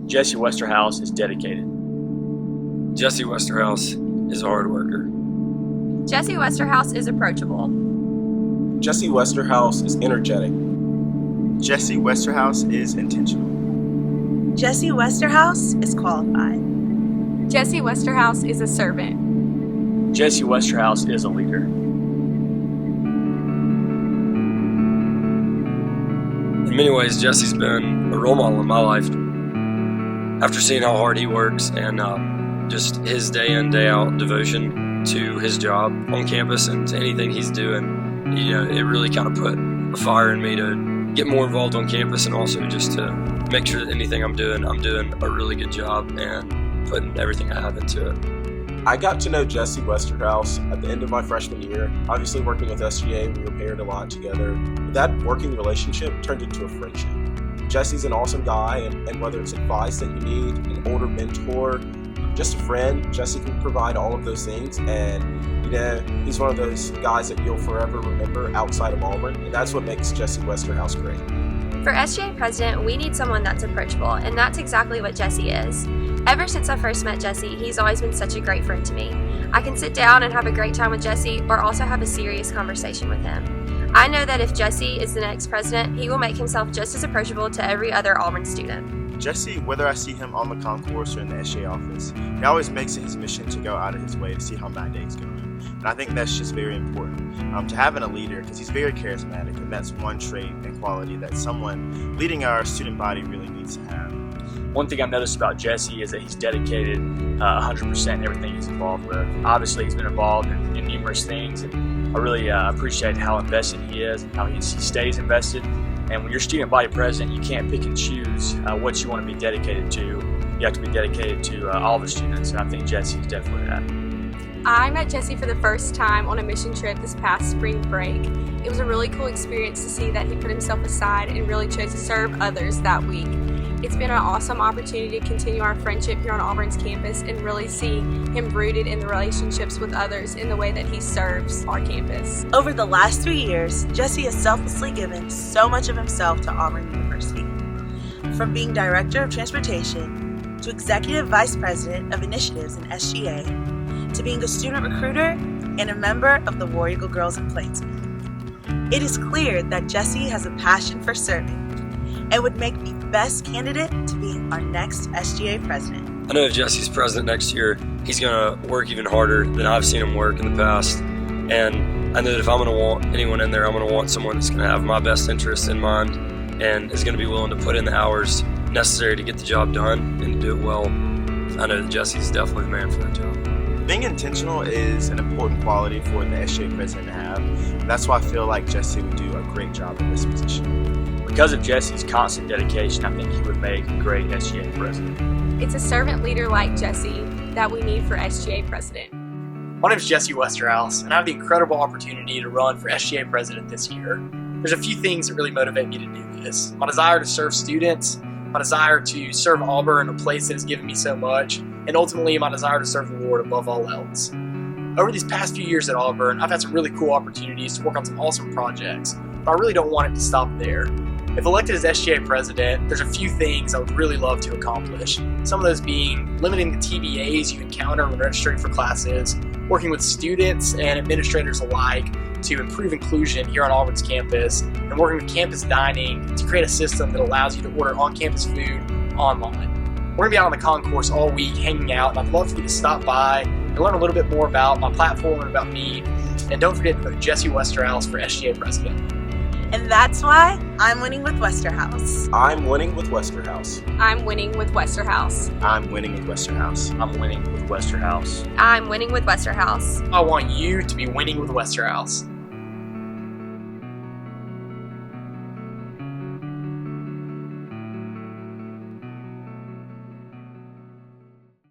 Jesse Westerhouse is dedicated. Jesse Westerhouse is a hard worker. Jesse Westerhouse is approachable. Jesse Westerhouse is energetic. Jesse Westerhouse is intentional. Jesse Westerhouse is qualified. Jesse Westerhouse is a servant. Jesse Westerhouse is a leader. In many ways, Jesse's been a role model in my life. After seeing how hard he works and just his day in, day out devotion to his job on campus and to anything he's doing, it really kind of put a fire in me to get more involved on campus and also just to make sure that anything I'm doing a really good job and putting everything I have into it. I got to know Jesse Westerhouse at the end of my freshman year. Obviously, working with SGA, we were paired a lot together. But that working relationship turned into a friendship. Jesse's an awesome guy, and whether it's advice that you need, an older mentor, just a friend, Jesse can provide all of those things. And, he's one of those guys that you'll forever remember outside of Auburn. And that's what makes Jesse Westerhouse great. For SGA president, we need someone that's approachable, and that's exactly what Jesse is. Ever since I first met Jesse, he's always been such a great friend to me. I can sit down and have a great time with Jesse or also have a serious conversation with him. I know that if Jesse is the next president, he will make himself just as approachable to every other Auburn student. Jesse, whether I see him on the concourse or in the SGA office, he always makes it his mission to go out of his way to see how my day is going. And I think that's just very important to having a leader, because he's very charismatic, and that's one trait and quality that someone leading our student body really needs to have. One thing I've noticed about Jesse is that he's dedicated 100% in everything he's involved with. Obviously, he's been involved in numerous things, and I really appreciate how invested he is and how he stays invested. And when you're student body president, you can't pick and choose what you want to be dedicated to. You have to be dedicated to all the students, and I think Jesse is definitely that. I met Jesse for the first time on a mission trip this past spring break. It was a really cool experience to see that he put himself aside and really chose to serve others that week. It's been an awesome opportunity to continue our friendship here on Auburn's campus and really see him rooted in the relationships with others in the way that he serves our campus. Over the last 3 years, Jesse has selflessly given so much of himself to Auburn University. From being Director of Transportation to Executive Vice President of Initiatives in SGA, to being a student recruiter and a member of the War Eagle Girls and Plainsmen. It is clear that Jesse has a passion for serving and would make the best candidate to be our next SGA president. I know if Jesse's president next year, he's going to work even harder than I've seen him work in the past. And I know that if I'm going to want anyone in there, I'm going to want someone that's going to have my best interests in mind and is going to be willing to put in the hours necessary to get the job done and to do it well. I know that Jesse's definitely the man for that job. Being intentional is an important quality for the SGA president to have. And that's why I feel like Jesse would do a great job in this position. Because of Jesse's constant dedication, I think he would make a great SGA president. It's a servant leader like Jesse that we need for SGA president. My name is Jesse Westerhouse, and I have the incredible opportunity to run for SGA president this year. There's a few things that really motivate me to do this. My desire to serve students, my desire to serve Auburn, a place that has given me so much, and ultimately my desire to serve the Lord above all else. Over these past few years at Auburn, I've had some really cool opportunities to work on some awesome projects, but I really don't want it to stop there. If elected as SGA president, there's a few things I would really love to accomplish. Some of those being limiting the TBAs you encounter when registering for classes, working with students and administrators alike to improve inclusion here on Auburn's campus, and working with campus dining to create a system that allows you to order on-campus food online. We're going to be out on the concourse all week hanging out, and I'd love for you to stop by and learn a little bit more about my platform and about me. And don't forget to vote Jesse Westerhouse for SGA president. And that's why I'm winning with Westerhouse. I'm winning with Westerhouse. I'm winning with Westerhouse. I'm winning with Westerhouse. I'm winning with Westerhouse. I'm winning with Westerhouse. I want you to be winning with Westerhouse.